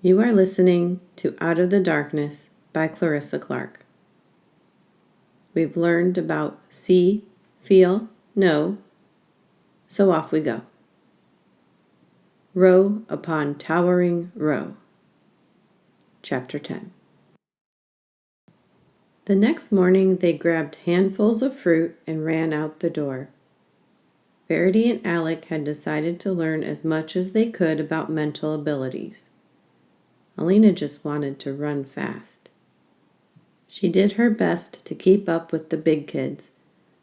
You are listening to Out of the Darkness by Clarissa Clarke. We've learned about see, feel, know, so off we go. Row upon towering row. Chapter 10. The next morning they grabbed handfuls of fruit and ran out the door. Verity and Alec had decided to learn as much as they could about mental abilities. Alina just wanted to run fast. She did her best to keep up with the big kids,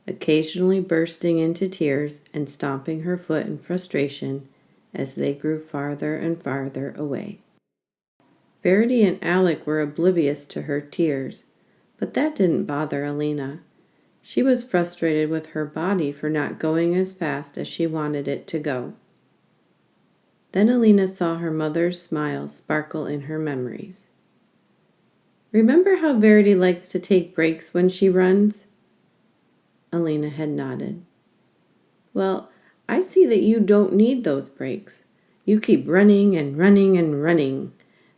occasionally bursting into tears and stomping her foot in frustration as they grew farther and farther away. Verity and Alec were oblivious to her tears, but that didn't bother Alina. She was frustrated with her body for not going as fast as she wanted it to go. Then Alina saw her mother's smile sparkle in her memories. Remember how Verity likes to take breaks when she runs? Alina had nodded. Well, I see that you don't need those breaks. You keep running and running and running.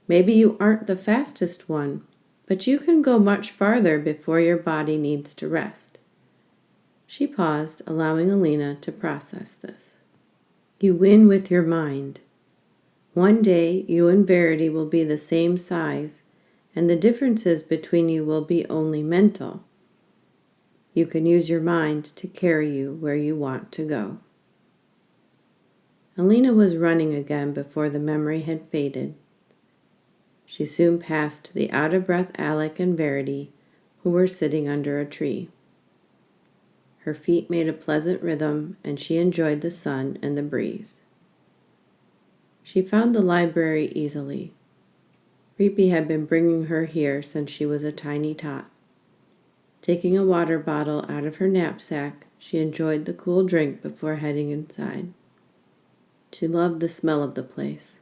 Maybe you aren't the fastest one, but you can go much farther before your body needs to rest. She paused, allowing Alina to process this. You win with your mind. One day you and Verity will be the same size, and the differences between you will be only mental. You can use your mind to carry you where you want to go. Alina was running again before the memory had faded. She soon passed the out-of-breath Alec and Verity, who were sitting under a tree. Her feet made a pleasant rhythm, and she enjoyed the sun and the breeze. She found the library easily. Reapy had been bringing her here since she was a tiny tot. Taking a water bottle out of her knapsack, she enjoyed the cool drink before heading inside. She loved the smell of the place.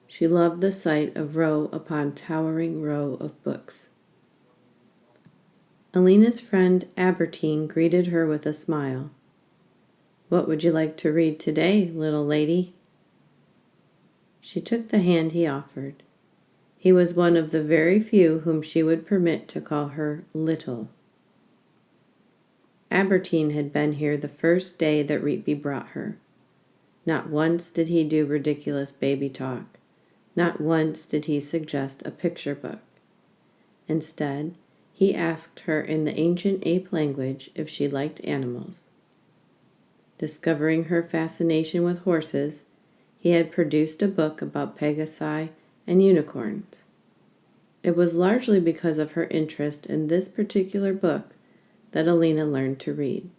She loved the sight of row upon towering row of books. Alina's friend Albertine greeted her with a smile. What would you like to read today, little lady? She took the hand he offered. He was one of the very few whom she would permit to call her little. Albertine had been here the first day that Reapy brought her. Not once did he do ridiculous baby talk. Not once did he suggest a picture book. Instead, he asked her in the ancient ape language if she liked animals. Discovering her fascination with horses, he had produced a book about Pegasi and unicorns. It was largely because of her interest in this particular book that Alina learned to read.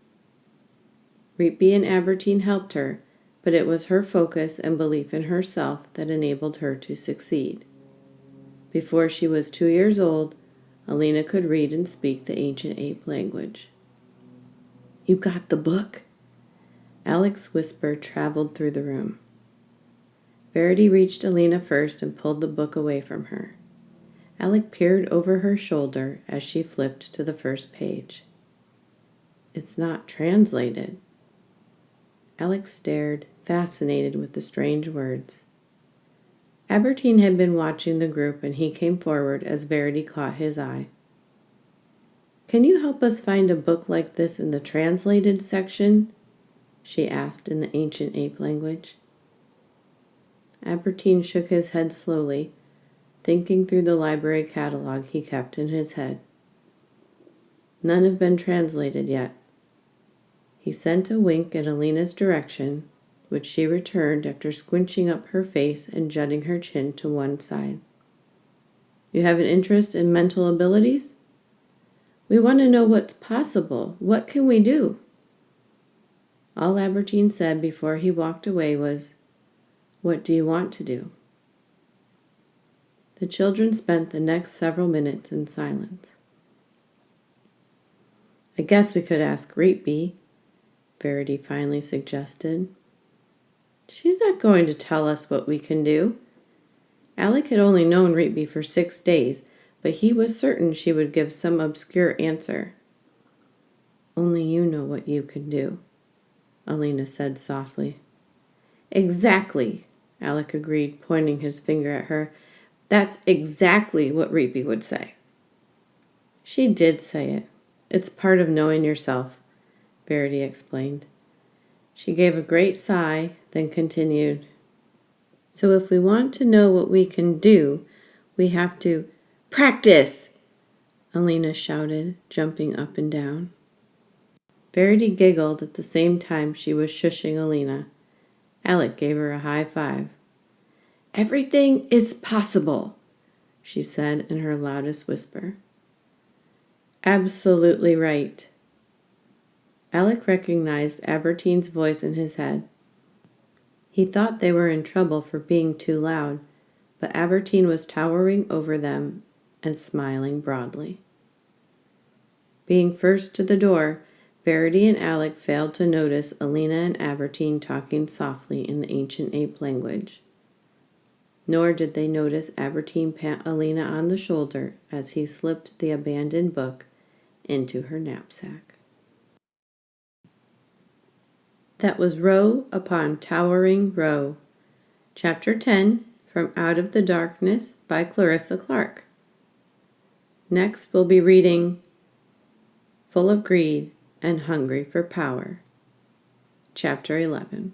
Reapy and Albertine helped her, but it was her focus and belief in herself that enabled her to succeed. Before she was 2 years old, Alina could read and speak the ancient ape language. You got the book? Alec's whisper traveled through the room. Verity reached Alina first and pulled the book away from her. Alec peered over her shoulder as she flipped to the first page. It's not translated. Alec stared, fascinated with the strange words. Albertine had been watching the group, and he came forward as Verity caught his eye. Can you help us find a book like this in the translated section? She asked in the ancient ape language. Albertine shook his head slowly, thinking through the library catalog he kept in his head. None have been translated yet. He sent a wink in Alina's direction, which she returned after squinching up her face and jutting her chin to one side. You have an interest in mental abilities? We want to know what's possible. What can we do? All Albertine said before he walked away was, What do you want to do? The children spent the next several minutes in silence. I guess we could ask Reapy, Verity finally suggested. She's not going to tell us what we can do. Alec had only known Reapy for 6 days, but he was certain she would give some obscure answer. Only you know what you can do, Alina said softly. Exactly, Alec agreed, pointing his finger at her. That's exactly what Reapy would say. She did say it. It's part of knowing yourself, Verity explained. She gave a great sigh, then continued. So if we want to know what we can do, we have to practice, Alina shouted, jumping up and down. Verity giggled at the same time she was shushing Alina. Alec gave her a high five. Everything is possible, she said in her loudest whisper. Absolutely right. Alec recognized Albertine's voice in his head. He thought they were in trouble for being too loud, but Albertine was towering over them and smiling broadly. Being first to the door, Verity and Alec failed to notice Alina and Albertine talking softly in the ancient ape language. Nor did they notice Albertine pat Alina on the shoulder as he slipped the abandoned book into her knapsack. That was Row Upon Towering Row, Chapter 10, from Out of the Darkness by Clarissa Clarke. Next we'll be reading Full of Greed and Hungry for Power, Chapter 11.